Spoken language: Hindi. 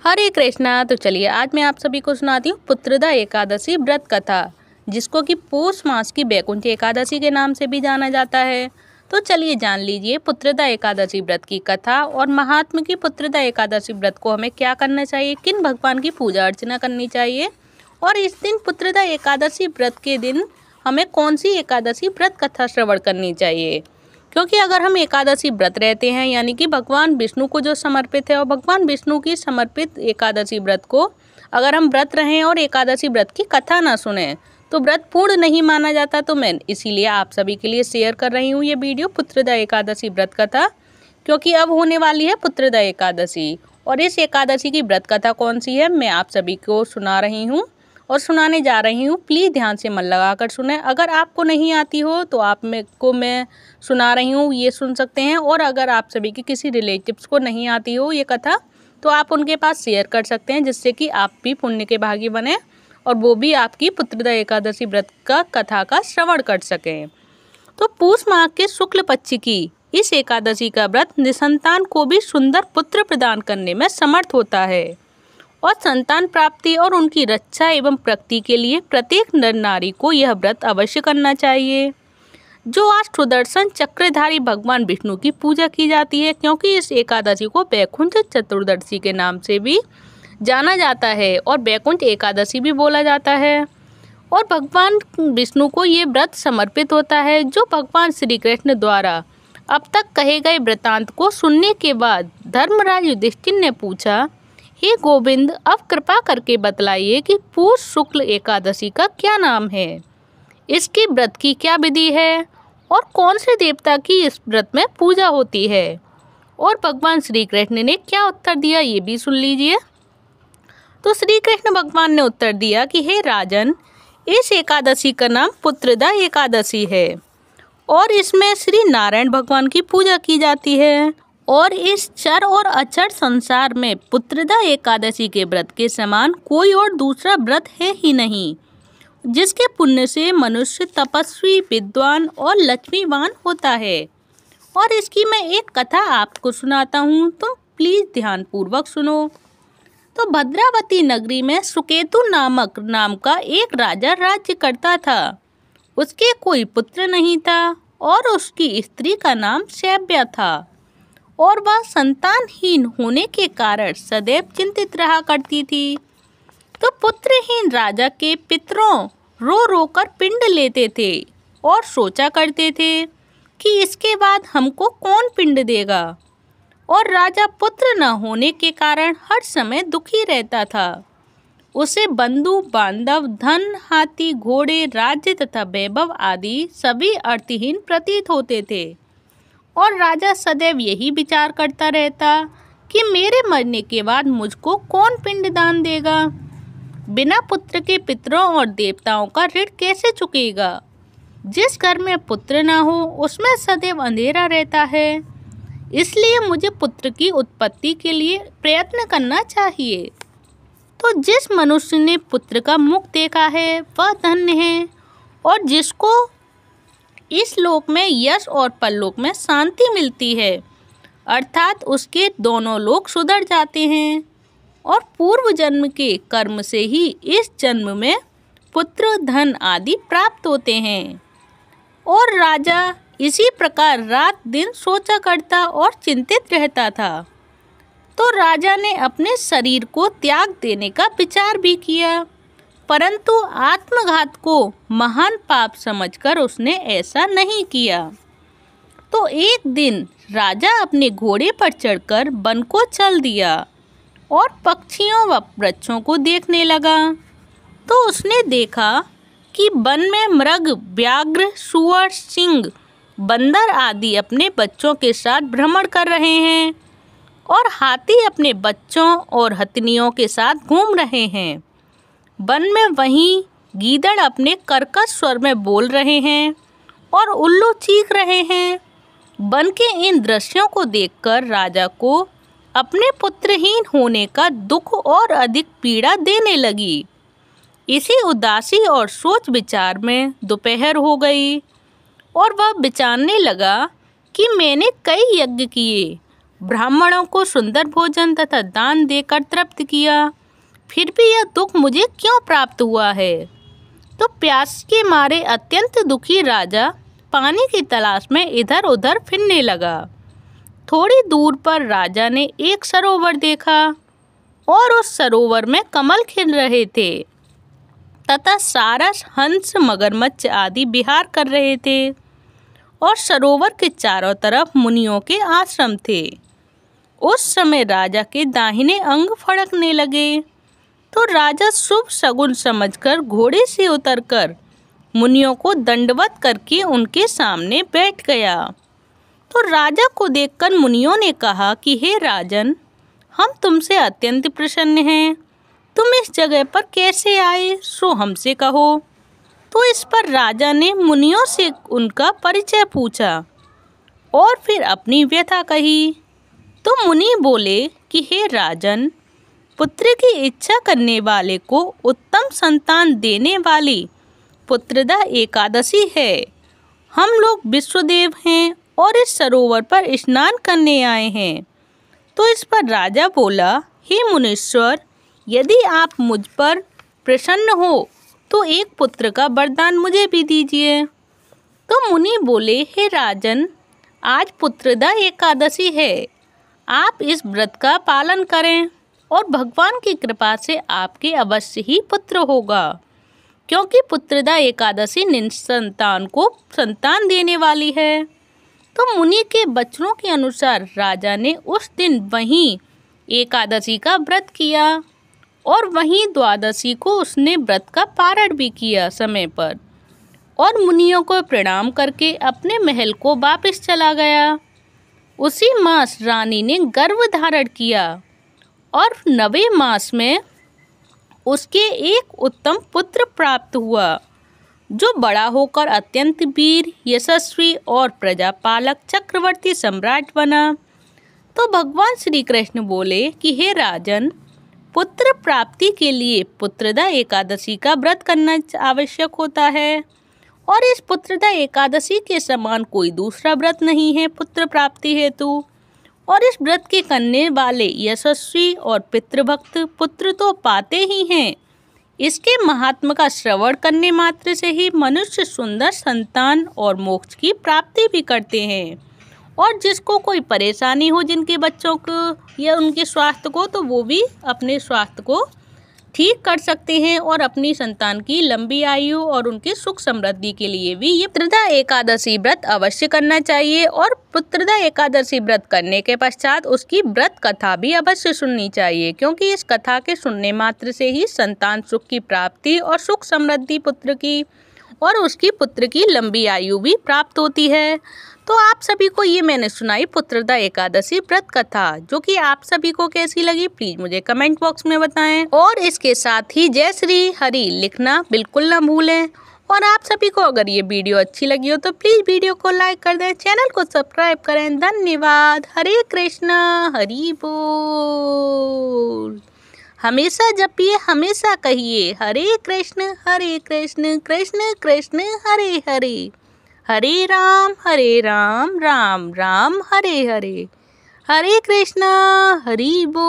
हरे कृष्णा। तो चलिए आज मैं आप सभी को सुनाती हूँ पुत्रदा एकादशी व्रत कथा, जिसको कि पौष मास की वैकुंठ एकादशी के नाम से भी जाना जाता है। तो चलिए जान लीजिए पुत्रदा एकादशी व्रत की कथा और महात्म की पुत्रदा एकादशी व्रत को हमें क्या करना चाहिए, किन भगवान की पूजा अर्चना करनी चाहिए और इस दिन पुत्रदा एकादशी व्रत के दिन हमें कौन सी एकादशी व्रत कथा श्रवण करनी चाहिए। क्योंकि अगर हम एकादशी व्रत रहते हैं यानी कि भगवान विष्णु को जो समर्पित है और भगवान विष्णु की समर्पित एकादशी व्रत को अगर हम व्रत रहें और एकादशी व्रत की कथा ना सुने तो व्रत पूर्ण नहीं माना जाता। तो मैं इसीलिए आप सभी के लिए शेयर कर रही हूँ ये वीडियो पुत्रदा एकादशी व्रत कथा, क्योंकि अब होने वाली है पुत्रदा एकादशी और इस एकादशी की व्रत कथा कौन सी है मैं आप सभी को सुना रही हूँ और सुनाने जा रही हूँ। प्लीज़ ध्यान से मन लगाकर सुने। अगर आपको नहीं आती हो तो आप मैं सुना रही हूँ ये सुन सकते हैं, और अगर आप सभी के किसी रिलेटिव्स को नहीं आती हो ये कथा तो आप उनके पास शेयर कर सकते हैं, जिससे कि आप भी पुण्य के भागी बने और वो भी आपकी पुत्रदा एकादशी व्रत का कथा का श्रवण कर सकें। तो पूष माह के शुक्ल पक्ष की इस एकादशी का व्रत निसंतान को भी सुंदर पुत्र प्रदान करने में समर्थ होता है और संतान प्राप्ति और उनकी रक्षा एवं प्रगति के लिए प्रत्येक नर नारी को यह व्रत अवश्य करना चाहिए। जो आज सुदर्शन चक्रधारी भगवान विष्णु की पूजा की जाती है, क्योंकि इस एकादशी को वैकुंठ चतुर्दशी के नाम से भी जाना जाता है और वैकुंठ एकादशी भी बोला जाता है। और भगवान विष्णु को ये व्रत समर्पित होता है। जो भगवान श्री कृष्ण द्वारा अब तक कहे गए वृतांत को सुनने के बाद धर्मराज युधिष्ठिर ने पूछा, हे गोविंद, अब कृपा करके बतलाइए कि पूष शुक्ल एकादशी का क्या नाम है, इसकी व्रत की क्या विधि है और कौन से देवता की इस व्रत में पूजा होती है। और भगवान श्री कृष्ण ने क्या उत्तर दिया ये भी सुन लीजिए। तो श्री कृष्ण भगवान ने उत्तर दिया कि हे राजन, इस एकादशी का नाम पुत्रदा एकादशी है और इसमें श्री नारायण भगवान की पूजा की जाती है और इस चर और अचर संसार में पुत्रदा एकादशी के व्रत के समान कोई और दूसरा व्रत है ही नहीं, जिसके पुण्य से मनुष्य तपस्वी, विद्वान और लक्ष्मीवान होता है। और इसकी मैं एक कथा आपको सुनाता हूँ, तो प्लीज़ ध्यानपूर्वक सुनो। तो भद्रावती नगरी में सुकेतु नामक नाम का एक राजा राज्य करता था। उसके कोई पुत्र नहीं था और उसकी स्त्री का नाम शैव्या था और वह संतानहीन होने के कारण सदैव चिंतित रहा करती थी। तो पुत्रहीन राजा के पितरों रो रो कर पिंड लेते थे और सोचा करते थे कि इसके बाद हमको कौन पिंड देगा, और राजा पुत्र न होने के कारण हर समय दुखी रहता था। उसे बंधु बांधव, धन, हाथी, घोड़े, राज्य तथा वैभव आदि सभी अर्थहीन प्रतीत होते थे और राजा सदैव यही विचार करता रहता कि मेरे मरने के बाद मुझको कौन पिंडदान देगा। बिना पुत्र के पितरों और देवताओं का ऋण कैसे चुकेगा। जिस घर में पुत्र ना हो उसमें सदैव अंधेरा रहता है, इसलिए मुझे पुत्र की उत्पत्ति के लिए प्रयत्न करना चाहिए। तो जिस मनुष्य ने पुत्र का मुख देखा है वह धन्य है और जिसको इस लोक में यश और परलोक में शांति मिलती है, अर्थात उसके दोनों लोक सुधर जाते हैं और पूर्व जन्म के कर्म से ही इस जन्म में पुत्र, धन आदि प्राप्त होते हैं। और राजा इसी प्रकार रात दिन सोचा करता और चिंतित रहता था। तो राजा ने अपने शरीर को त्याग देने का विचार भी किया, परंतु आत्मघात को महान पाप समझकर उसने ऐसा नहीं किया। तो एक दिन राजा अपने घोड़े पर चढ़कर वन को चल दिया और पक्षियों व वृक्षों को देखने लगा। तो उसने देखा कि वन में मृग, व्याघ्र, सूअर, सिंह, बंदर आदि अपने बच्चों के साथ भ्रमण कर रहे हैं और हाथी अपने बच्चों और हथनियों के साथ घूम रहे हैं। वन में वहीं गीदड़ अपने कर्कश स्वर में बोल रहे हैं और उल्लू चीख रहे हैं। वन के इन दृश्यों को देखकर राजा को अपने पुत्रहीन होने का दुख और अधिक पीड़ा देने लगी। इसी उदासी और सोच विचार में दोपहर हो गई और वह विचारने लगा कि मैंने कई यज्ञ किए, ब्राह्मणों को सुंदर भोजन तथा दान देकर तृप्त किया, फिर भी यह दुख मुझे क्यों प्राप्त हुआ है? तो प्यास के मारे अत्यंत दुखी राजा पानी की तलाश में इधर उधर फिरने लगा। थोड़ी दूर पर राजा ने एक सरोवर देखा और उस सरोवर में कमल खिल रहे थे तथा सारस, हंस, मगरमच्छ आदि विहार कर रहे थे और सरोवर के चारों तरफ मुनियों के आश्रम थे। उस समय राजा के दाहिने अंग फड़कने लगे, तो राजा शुभ शगुन समझकर घोड़े से उतरकर मुनियों को दंडवत करके उनके सामने बैठ गया। तो राजा को देखकर मुनियों ने कहा कि हे राजन, हम तुमसे अत्यंत प्रसन्न हैं। तुम इस जगह पर कैसे आए, सो हमसे कहो। तो इस पर राजा ने मुनियों से उनका परिचय पूछा और फिर अपनी व्यथा कही। तो मुनि बोले कि हे राजन, पुत्र की इच्छा करने वाले को उत्तम संतान देने वाली पुत्रदा एकादशी है। हम लोग विश्वदेव हैं और इस सरोवर पर स्नान करने आए हैं। तो इस पर राजा बोला, हे मुनीश्वर, यदि आप मुझ पर प्रसन्न हो तो एक पुत्र का वरदान मुझे भी दीजिए। तो मुनि बोले, हे राजन, आज पुत्रदा एकादशी है। आप इस व्रत का पालन करें और भगवान की कृपा से आपके अवश्य ही पुत्र होगा, क्योंकि पुत्रदा एकादशी निसंतान को संतान देने वाली है। तो मुनि के वचनों के अनुसार राजा ने उस दिन वहीं एकादशी का व्रत किया और वहीं द्वादशी को उसने व्रत का पारण भी किया समय पर, और मुनियों को प्रणाम करके अपने महल को वापस चला गया। उसी मास रानी ने गर्भ धारण किया और 9वें मास में उसके एक उत्तम पुत्र प्राप्त हुआ, जो बड़ा होकर अत्यंत वीर, यशस्वी और प्रजापालक चक्रवर्ती सम्राट बना। तो भगवान श्री कृष्ण बोले कि हे राजन, पुत्र प्राप्ति के लिए पुत्रदा एकादशी का व्रत करना आवश्यक होता है, और इस पुत्रदा एकादशी के समान कोई दूसरा व्रत नहीं है पुत्र प्राप्ति हेतु। और इस व्रत के करने वाले यशस्वी और पितृभक्त पुत्र तो पाते ही हैं। इसके महात्मा का श्रवण करने मात्र से ही मनुष्य सुंदर संतान और मोक्ष की प्राप्ति भी करते हैं। और जिसको कोई परेशानी हो जिनके बच्चों को या उनके स्वास्थ्य को, तो वो भी अपने स्वास्थ्य को ठीक कर सकते हैं और अपनी संतान की लंबी आयु और उनकी सुख समृद्धि के लिए भी ये पुत्रदा एकादशी व्रत अवश्य करना चाहिए। और पुत्रदा एकादशी व्रत करने के पश्चात उसकी व्रत कथा भी अवश्य सुननी चाहिए, क्योंकि इस कथा के सुनने मात्र से ही संतान सुख की प्राप्ति और सुख समृद्धि पुत्र की और उसकी पुत्र की लंबी आयु भी प्राप्त होती है। तो आप सभी को ये मैंने सुनाई पुत्रदा एकादशी व्रत कथा, जो कि आप सभी को कैसी लगी प्लीज मुझे कमेंट बॉक्स में बताएं। और इसके साथ ही जय श्री हरि लिखना बिल्कुल ना भूलें। और आप सभी को अगर ये वीडियो अच्छी लगी हो तो प्लीज वीडियो को लाइक कर दें, चैनल को सब्सक्राइब करें। धन्यवाद। हरे कृष्णा हरि बोल। हमेशा जपिए, हमेशा कहिए हरे कृष्ण कृष्ण कृष्ण हरे हरे, हरे राम राम राम हरे हरे, हरे कृष्णा हरि बोल।